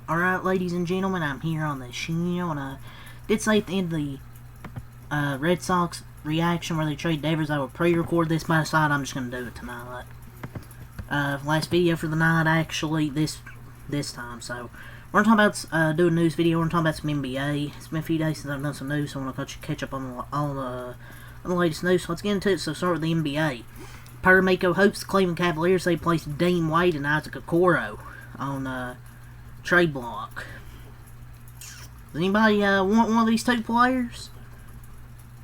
Alright, ladies and gentlemen, I'm here on the channel, and I did say at the end of the Red Sox reaction where they trade Devers, I would pre-record this, but I decided I'm just going to do it tonight. Last video for the night, actually, this time, so we're going to talk about, do a news video, we're going to talk about some NBA. It's been a few days since I've done some news, so I want to catch up on all the latest news, so let's get into it. So start with the NBA. Paramako hopes the Cleveland Cavaliers, they placed Dean Wade and Isaac Okoro on, trade block. Does anybody want one of these two players?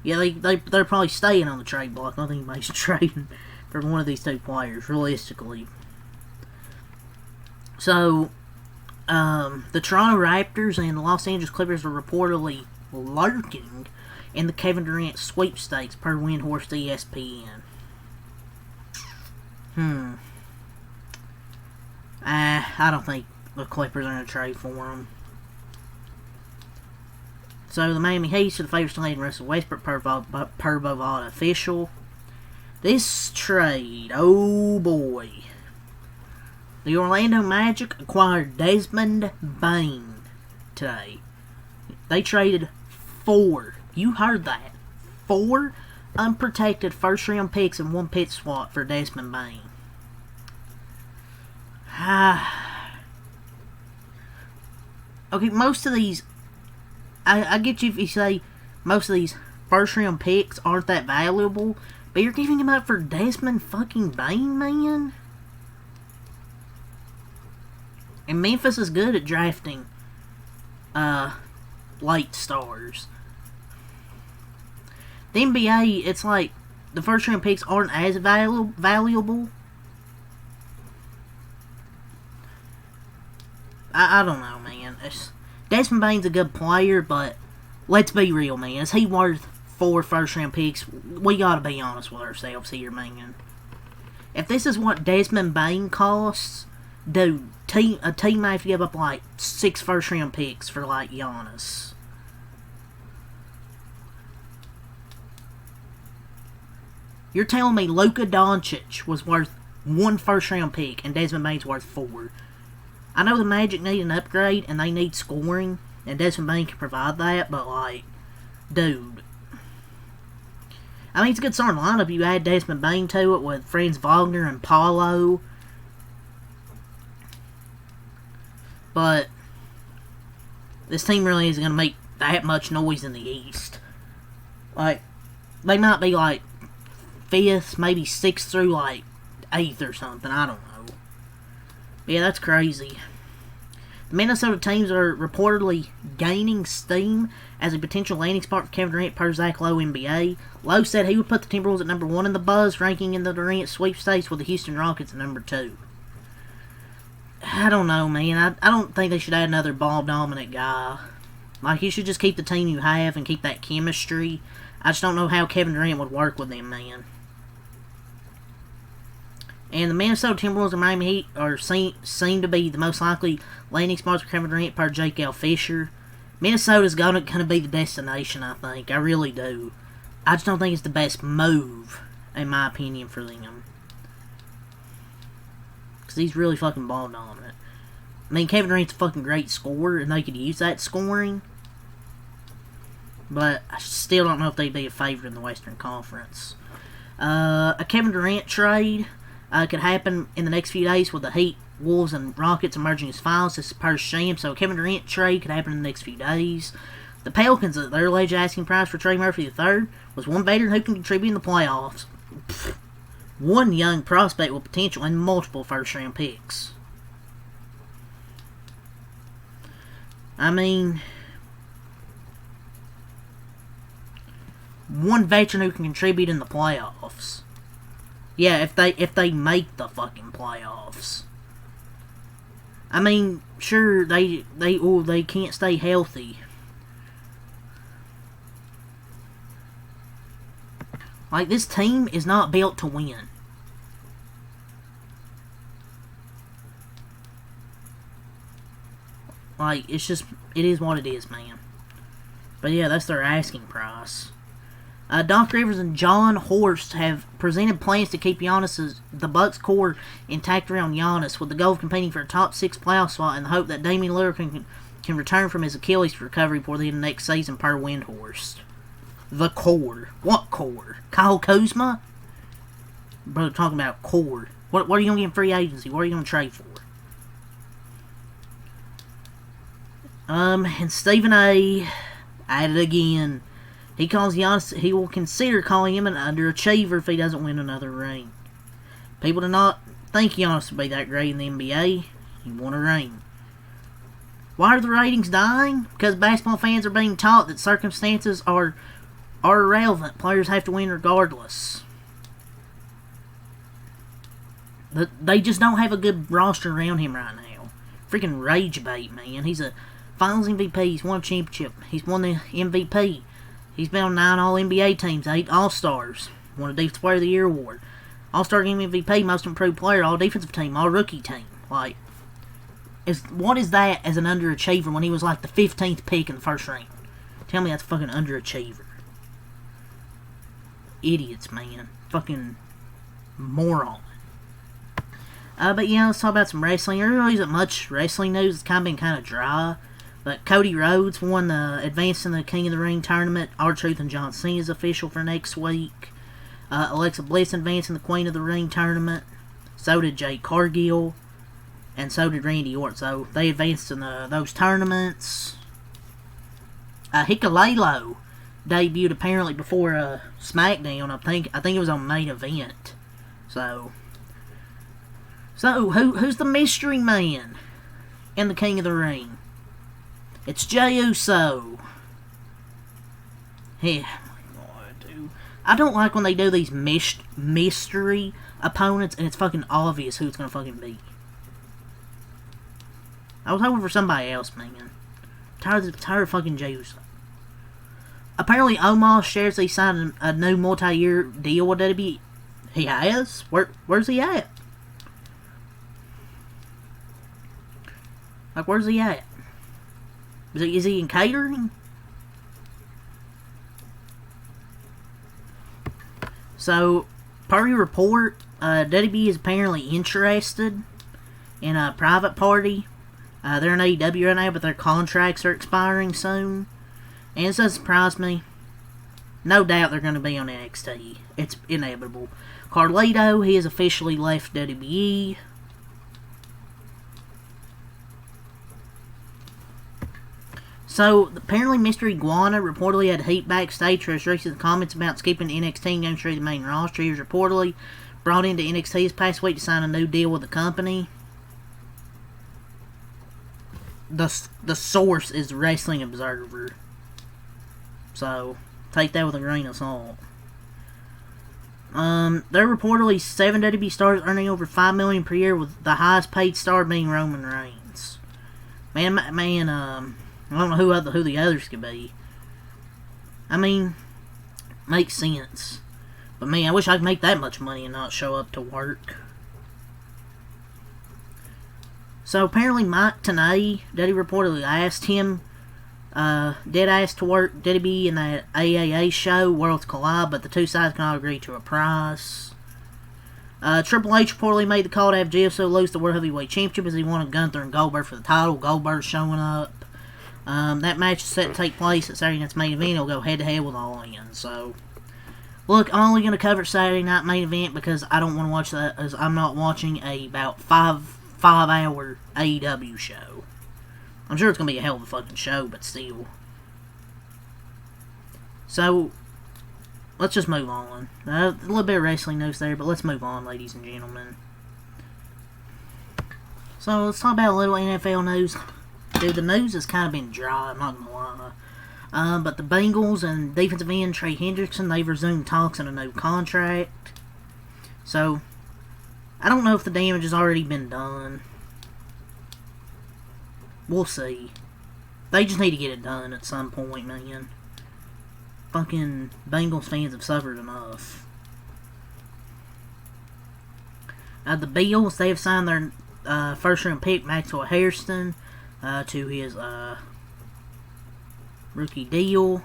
Yeah, they're probably staying on the trade block. I don't think anybody's trading for one of these two players, realistically. So, the Toronto Raptors and the Los Angeles Clippers are reportedly lurking in the Kevin Durant sweepstakes per Windhorst ESPN. I don't think the Clippers are going to trade for him. So the Miami Heat are the favorites to land Russell Westbrook per Bovada official. This trade, oh boy. The Orlando Magic acquired Desmond Bane today. They traded 4, you heard that, 4 unprotected first round picks and 1 pick swap for Desmond Bane. Okay, most of these, I get you if you say most of these first round picks aren't that valuable, but you're giving them up for Desmond fucking Bane, man? And Memphis is good at drafting late stars. The NBA, it's like the first round picks aren't as valuable. I don't know, man. Desmond Bane's a good player, but let's be real, man. Is he worth 4 first-round picks? We gotta be honest with ourselves here, man. If this is what Desmond Bane costs, dude, a team might have to give up like 6 first-round picks for like Giannis. You're telling me Luka Doncic was worth 1 first-round pick and Desmond Bane's worth 4? I know the Magic need an upgrade and they need scoring, and Desmond Bane can provide that, but like, dude. I mean, it's a good starting lineup. You add Desmond Bane to it with Franz Wagner and Paulo. But this team really isn't going to make that much noise in the East. Like, they might be like 5th, maybe 6th through like 8th or something. I don't know. Yeah, that's crazy. The Minnesota teams are reportedly gaining steam as a potential landing spot for Kevin Durant per Zach Lowe NBA. Lowe said he would put the Timberwolves at number 1 in the buzz ranking in the Durant sweepstakes, with the Houston Rockets at number 2. I don't know, man. I don't think they should add another ball-dominant guy. Like, you should just keep the team you have and keep that chemistry. I just don't know how Kevin Durant would work with them, man. And the Minnesota Timberwolves and Miami Heat are seem to be the most likely landing spots for Kevin Durant per Jake L. Fisher. Minnesota's going to be the destination, I think. I really do. I just don't think it's the best move, in my opinion, for them. Because he's really fucking ball dominant. I mean, Kevin Durant's a fucking great scorer, and they could use that scoring. But I still don't know if they'd be a favorite in the Western Conference. A Kevin Durant trade could happen in the next few days with the Heat, Wolves, and Rockets emerging as finalists. This is per Sham, so a Kevin Durant trade could happen in the next few days. The Pelicans, their alleged asking price for Trey Murphy III was one veteran who can contribute in the playoffs. One young prospect with potential and multiple first-round picks. I mean, one veteran who can contribute in the playoffs. Yeah, if they make the fucking playoffs. I mean, sure, they can't stay healthy. Like, this team is not built to win. Like, it is what it is, man. But yeah, that's their asking price. Doc Rivers and John Horst have presented plans to keep the Bucks core intact around Giannis, with the goal of competing for a top 6 playoff spot in the hope that Damian Lillard can return from his Achilles recovery before the end of next season, per Windhorst. The core. What core? Kyle Kuzma? Bro, talking about core. What are you going to get in free agency? What are you going to trade for? And Stephen A. at it again. He calls Giannis, he will consider calling him an underachiever if he doesn't win another ring. People do not think Giannis will be that great in the NBA. He won a ring. Why are the ratings dying? Because basketball fans are being taught that circumstances are irrelevant. Players have to win regardless. They just don't have a good roster around him right now. Freaking rage bait, man. He's a Finals MVP. He's won a championship. He's won the MVP. He's been on 9 All-NBA teams, 8 All-Stars. Won a Defensive Player of the Year award. All-Star Game MVP, Most Improved Player, All-Defensive Team, All-Rookie Team. Like, what is that as an underachiever when he was like the 15th pick in the first round? Tell me that's a fucking underachiever. Idiots, man. Fucking moron. But yeah, let's talk about some wrestling. There really isn't much wrestling news. It's kind of been kind of dry. But Cody Rhodes won the advance in the King of the Ring tournament. R-Truth and John Cena is official for next week. Alexa Bliss advanced in the Queen of the Ring tournament. So did Jade Cargill. And so did Randy Orton. So they advanced in those tournaments. Hikuleo debuted apparently before SmackDown. I think it was on Main Event. So who's the mystery man in the King of the Ring? It's Jey Uso. Yeah, dude. I don't like when they do these mystery opponents and it's fucking obvious who it's gonna fucking be. I was hoping for somebody else, man. Tired of fucking Jey Uso. Apparently, Omos shares he signed a new multi-year deal with WWE. He has? Where's he at? Like, where's he at? Is he in catering? So, per report, WWE is apparently interested in a private party. They're in AEW right now, but their contracts are expiring soon. And it doesn't surprise me. No doubt they're going to be on NXT. It's inevitable. Carlito, he has officially left WWE. So, apparently Mr. Iguana reportedly had heat backstage for his recent comments about skipping NXT and going straight to the main roster. He was reportedly brought into NXT this past week to sign a new deal with the company. The source is Wrestling Observer. So, take that with a grain of salt. There are reportedly 7 WWE stars earning over $5 million per year, with the highest paid star being Roman Reigns. Man, I don't know who the others could be. I mean, makes sense. But man, I wish I could make that much money and not show up to work. So apparently Mike Tenay, Daddy reportedly asked him, dead ass to work WWE in that AAA show, Worlds Collide, but the two sides cannot agree to a price. Triple H reportedly made the call to have GSO lose the World Heavyweight Championship as he wanted Gunther and Goldberg for the title. Goldberg showing up. That match is set to take place at Saturday Night's Main Event. It'll go head-to-head with All In. So, look, I'm only going to cover Saturday Night Main Event because I don't want to watch that, as I'm not watching a about five-hour AEW show. I'm sure it's going to be a hell of a fucking show, but still. So, let's just move on. A little bit of wrestling news there, but let's move on, ladies and gentlemen. So, let's talk about a little NFL news. Dude, the news has kind of been dry, I'm not going to lie. But the Bengals and defensive end Trey Hendrickson, they've resumed talks on a new contract. So, I don't know if the damage has already been done. We'll see. They just need to get it done at some point, man. Fucking Bengals fans have suffered enough. The Bills, they have signed their first-round pick, Maxwell Hairston, to his rookie deal.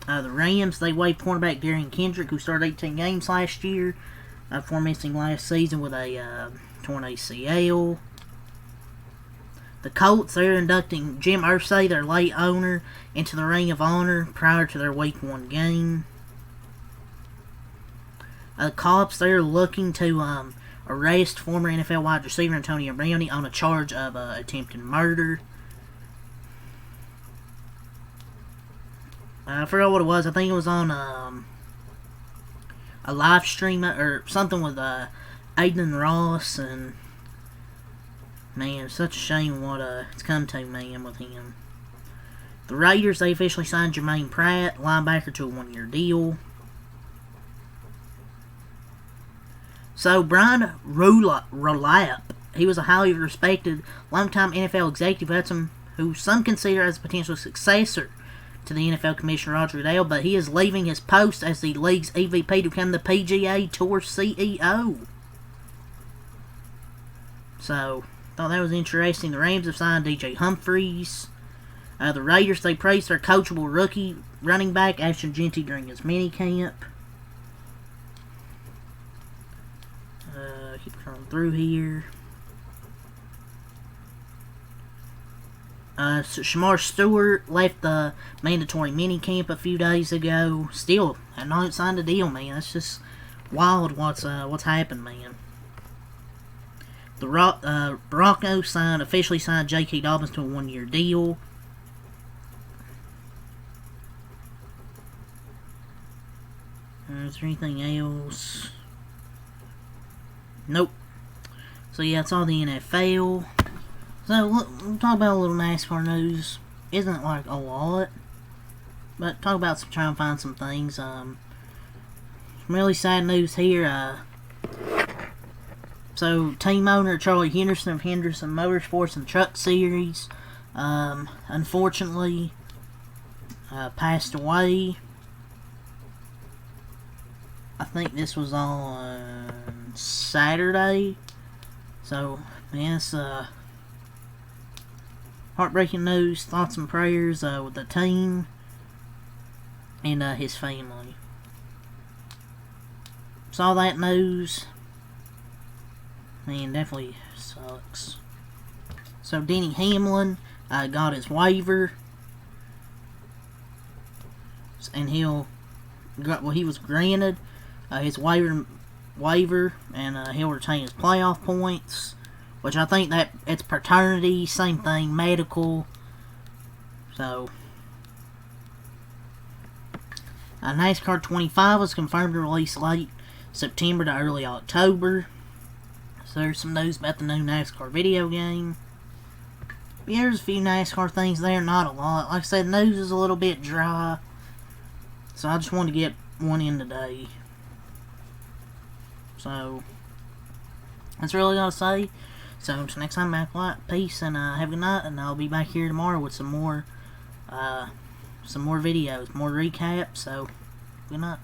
The Rams, they waived cornerback Darian Kendrick, who started 18 games last year, before missing last season with a torn ACL. The Colts, they're inducting Jim Irsay, their late owner, into the Ring of Honor prior to their Week 1 game. The cops, they're looking to arrest former NFL wide receiver Antonio Brown on a charge of attempted murder. I forgot what it was. I think it was on a live stream or something with Aiden Ross, and man, it's such a shame what it's come to, man, with him. The Raiders, they officially signed Jermaine Pratt, linebacker, to a 1-year deal. So, Brian Rolap, he was a highly respected, longtime NFL executive, who some consider as a potential successor to the NFL Commissioner Roger Goodell, but he is leaving his post as the league's EVP to become the PGA Tour CEO. So, thought that was interesting. The Rams have signed DJ Humphries. The Raiders, they praised their coachable rookie running back Ashton Jeanty during his minicamp. Keep going through here. Shamar Stewart left the mandatory minicamp a few days ago. Still, have not signed a deal, man. It's just wild what's happened, man. The Broncos officially signed J.K. Dobbins to a 1-year deal. Is there anything else? Nope. So yeah, it's all the NFL. So we'll talk about a little NASCAR news. Isn't like a lot, but talk about trying to find some things. Some really sad news here. So team owner Charlie Henderson of Henderson Motorsports and Truck Series, unfortunately, passed away. I think this was on Saturday. So, man, it's heartbreaking news. Thoughts and prayers with the team and his family. Saw that news. Man, definitely sucks. So, Denny Hamlin got his waiver. And he was granted his waiver, and he'll retain his playoff points, which I think that it's paternity, same thing, medical. So, NASCAR 25 was confirmed to release late September to early October. So there's some news about the new NASCAR video game. But yeah, there's a few NASCAR things there, not a lot. Like I said, news is a little bit dry, so I just wanted to get one in today. So, that's really all to say. So, until next time, back light, peace, and have a good night. And I'll be back here tomorrow with some more videos, more recaps. So, good night.